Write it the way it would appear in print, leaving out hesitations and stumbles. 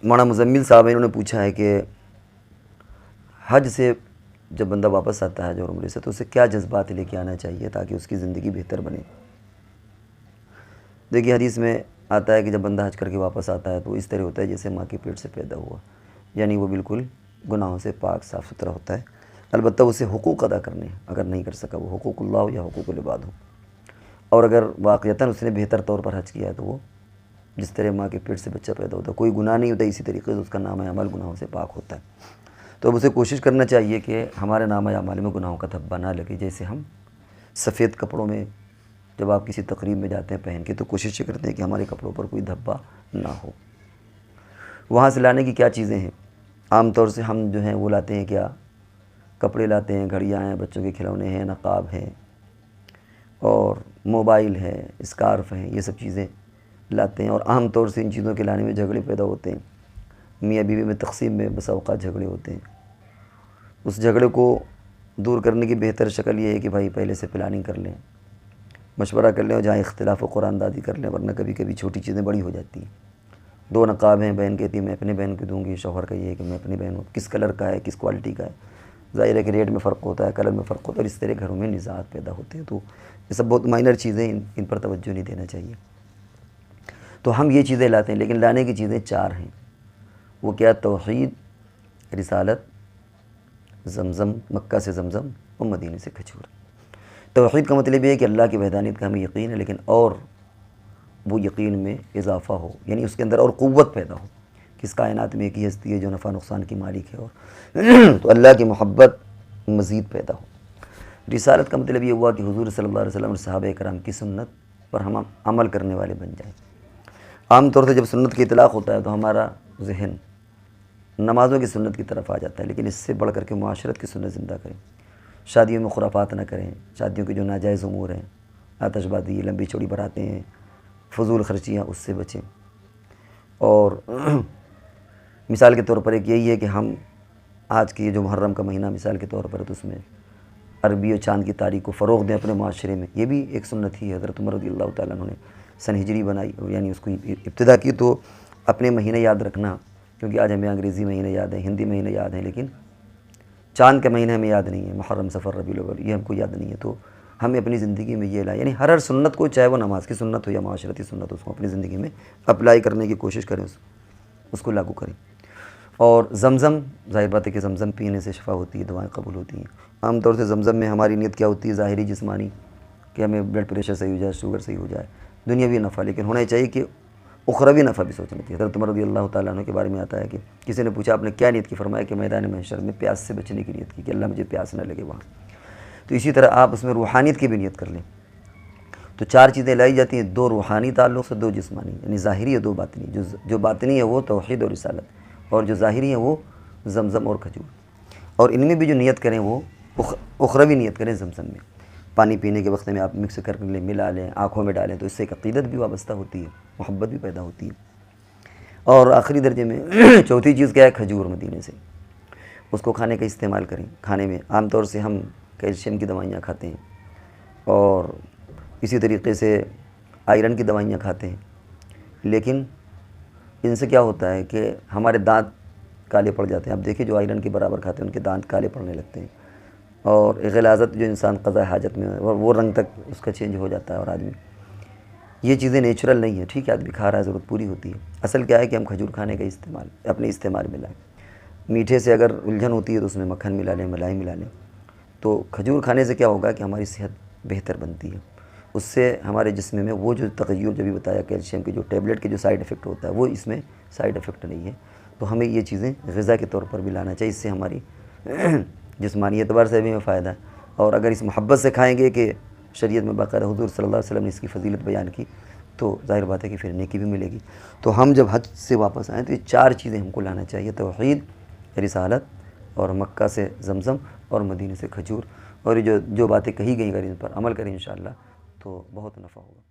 مولانا مزمل صاحب انہوں نے پوچھا ہے کہ حج سے جب بندہ واپس آتا ہے جو عمرے سے، تو اسے کیا جذبات لے کے آنا چاہیے تاکہ اس کی زندگی بہتر بنے؟ دیکھیے حدیث میں آتا ہے کہ جب بندہ حج کر کے واپس آتا ہے تو اس طرح ہوتا ہے جیسے ماں کے پیٹ سے پیدا ہوا، یعنی وہ بالکل گناہوں سے پاک صاف ستھرا ہوتا ہے۔ البتہ اسے حقوق ادا کرنے ہیں، اگر نہیں کر سکا وہ حقوق اللہ ہو یا حقوق العباد ہو، اور اگر واقعتاً اس نے بہتر طور پر حج کیا ہے تو وہ جس طرح ماں کے پیٹ سے بچہ پیدا ہوتا ہے، کوئی گناہ نہیں ہوتا، اسی طریقے سے اس کا نام عمل گناہوں سے پاک ہوتا ہے۔ تو اب اسے کوشش کرنا چاہیے کہ ہمارے نام اعمال میں گناہوں کا دھبا نہ لگے۔ جیسے ہم سفید کپڑوں میں جب آپ کسی تقریب میں جاتے ہیں پہن کے، تو کوشش یہ کرتے ہیں کہ ہمارے کپڑوں پر کوئی دھبا نہ ہو۔ وہاں سے لانے کی کیا چیزیں ہیں؟ عام طور سے ہم جو ہیں وہ لاتے ہیں کیا؟ کپڑے لاتے ہیں، گھڑیاں ہیں، بچوں کے کھلونے ہیں، نقاب ہیں، اور موبائل ہے، اسکارف ہیں، یہ سب چیزیں لاتے ہیں۔ اور عام طور سے ان چیزوں کے لانے میں جھگڑے پیدا ہوتے ہیں، میاں بیوی میں تقسیم میں بسا اوقات جھگڑے ہوتے ہیں۔ اس جھگڑے کو دور کرنے کی بہتر شکل یہ ہے کہ بھائی پہلے سے پلاننگ کر لیں، مشورہ کر لیں، اور جہاں اختلاف و قرآن دادی کر لیں، ورنہ کبھی کبھی چھوٹی چیزیں بڑی ہو جاتی ہیں۔ 2 نقاب ہیں، بہن کہتی ہے میں اپنے بہن کو دوں گی، شوہر کا یہ ہے کہ میں اپنی بہن کو، کس کلر کا ہے، کس کوالٹی کا ہے، ظاہر ہے کہ ریٹ میں فرق ہوتا ہے، کلر میں فرق ہوتا ہے، اور اس طرح گھروں میں نزاعات پیدا ہوتے ہیں۔ تو یہ سب بہت مائنر چیزیں، ان پر توجہ نہیں دینا چاہیے۔ تو ہم یہ چیزیں لاتے ہیں، لیکن لانے کی چیزیں 4 ہیں۔ وہ کیا؟ توحید، رسالت، زمزم، مکہ سے زمزم، اور مدینے سے کھجور۔ توحید کا مطلب یہ ہے کہ اللہ کی وحدانیت کا ہمیں یقین ہے، لیکن اور وہ یقین میں اضافہ ہو، یعنی اس کے اندر اور قوت پیدا ہو کہ اس کائنات میں ایک ہی ہستی ہے جو نفع نقصان کی مالک ہے، اور تو اللہ کی محبت مزید پیدا ہو۔ رسالت کا مطلب یہ ہوا کہ حضور صلی اللہ علیہ وسلم اور صحابہ کرام کی سنت پر ہم عمل کرنے والے بن جائیں۔ عام طور سے جب سنت کی اطلاق ہوتا ہے تو ہمارا ذہن نمازوں کی سنت کی طرف آ جاتا ہے، لیکن اس سے بڑھ کر کے معاشرت کی سنت زندہ کریں۔ شادیوں میں خرافات نہ کریں، شادیوں کے جو ناجائز امور ہیں، آتش بازی، لمبی چوڑی براتیں ہیں، فضول خرچیاں، اس سے بچیں۔ اور مثال کے طور پر ایک یہی ہے کہ ہم آج کی یہ جو محرم کا مہینہ مثال کے طور پر ہے، تو اس میں عربی اور چاند کی تاریخ کو فروغ دیں اپنے معاشرے میں۔ یہ بھی ایک سنت ہی ہے۔ حضرت عمر رضی اللہ تعالیٰ عنہ نے سن ہجری بنائی، یعنی اس کو ابتدا کی۔ تو اپنے مہینے یاد رکھنا، کیونکہ آج ہمیں انگریزی مہینے یاد ہیں، ہندی مہینے یاد ہیں، لیکن چاند کے مہینے ہمیں یاد نہیں ہے، محرم، صفر، ربیع الاول، یہ ہم کو یاد نہیں ہے۔ تو ہمیں اپنی زندگی میں یہ لائیں، یعنی ہر سنت کو، چاہے وہ نماز کی سنت ہو یا معاشرتی سنت ہو، اس کو اپنی زندگی میں اپلائی کرنے کی کوشش کریں، اس کو لاگو کریں۔ اور زمزم، ظاہر بات ہے کہ زمزم پینے سے شفا ہوتی ہے، دعائیں قبول ہوتی ہیں۔ عام طور سے زمزم میں ہماری نیت کیا ہوتی ہے؟ ظاہری جسمانی، کہ ہمیں بلڈ پریشر صحیح ہو جائے، شوگر صحیح ہو جائے، دنیاوی نفع، لیکن ہونا چاہیے کہ اخروی نفع بھی سوچنا چاہیے۔ حضرت عمر رضی اللہ تعالیٰ عنہ کے بارے میں آتا ہے کہ کسی نے پوچھا آپ نے کیا نیت کی؟ فرمایا کہ میدان محشر میں پیاس سے بچنے کی نیت کی، کہ اللہ مجھے پیاس نہ لگے وہاں۔ تو اسی طرح آپ اس میں روحانیت کی بھی نیت کر لیں۔ تو 4 چیزیں لائی جاتی ہیں، 2 روحانی تعلق سے، 2 جسمانی، یعنی ظاہری ہے، 2 باطنی۔ جو باطنی ہے وہ توحید اور رسالت، اور جو ظاہری ہے وہ زمزم اور کھجور۔ اور ان میں بھی جو نیت کریں وہ اخروی نیت کریں۔ زمزم میں پانی پینے کے وقت میں آپ مکس کر لیں، ملا لیں، آنکھوں میں ڈالیں، تو اس سے ایک عقیدت بھی وابستہ ہوتی ہے، محبت بھی پیدا ہوتی ہے۔ اور آخری درجے میں چوتھی چیز کیا ہے؟ کھجور مدینے سے، اس کو کھانے کا استعمال کریں۔ کھانے میں عام طور سے ہم کیلشیم کی دوائیاں کھاتے ہیں، اور اسی طریقے سے آئرن کی دوائیاں کھاتے ہیں، لیکن ان سے کیا ہوتا ہے کہ ہمارے دانت کالے پڑ جاتے ہیں۔ اب دیکھیں جو آئرن کے برابر کھاتے ہیں ان کے دانت کالے پڑنے لگتے ہیں، اور غلاظت جو انسان قضاء حاجت میں وہ رنگ تک اس کا چینج ہو جاتا ہے، اور آدمی یہ چیزیں نیچرل نہیں ہیں۔ ٹھیک ہے، آدمی کھا رہا ہے، ضرورت پوری ہوتی ہے۔ اصل کیا ہے کہ ہم کھجور کھانے کا استعمال اپنے استعمال میں لائیں۔ میٹھے سے اگر الجھن ہوتی ہے تو اس میں مکھن ملا لیں، ملائی ملا لیں۔ تو کھجور کھانے سے کیا ہوگا کہ ہماری صحت بہتر بنتی ہے، اس سے ہمارے جسم میں وہ جو تغیر جو بھی بتایا کیلشیم کے جو ٹیبلٹ کے جو سائیڈ افیکٹ ہوتا ہے وہ اس میں سائیڈ افیکٹ نہیں ہے۔ تو ہمیں یہ چیزیں غذا کے طور پر بھی لانا چاہیے، اس سے ہماری جسمانی اعتبار سے بھی ہمیں فائدہ ہے۔ اور اگر اس محبت سے کھائیں گے کہ شریعت میں باقاعدہ حضور صلی اللہ علیہ وسلم نے اس کی فضیلت بیان کی، تو ظاہر بات ہے کہ پھر نیکی بھی ملے گی۔ تو ہم جب حج سے واپس آئیں تو یہ 4 چیزیں ہم کو لانا چاہیے: توحید، رسالت، اور مکہ سے زمزم، اور مدینے سے کھجور۔ اور یہ جو باتیں کہی گئیں اگر ان پر عمل کریں انشاءاللہ تو بہت نفع ہوگا۔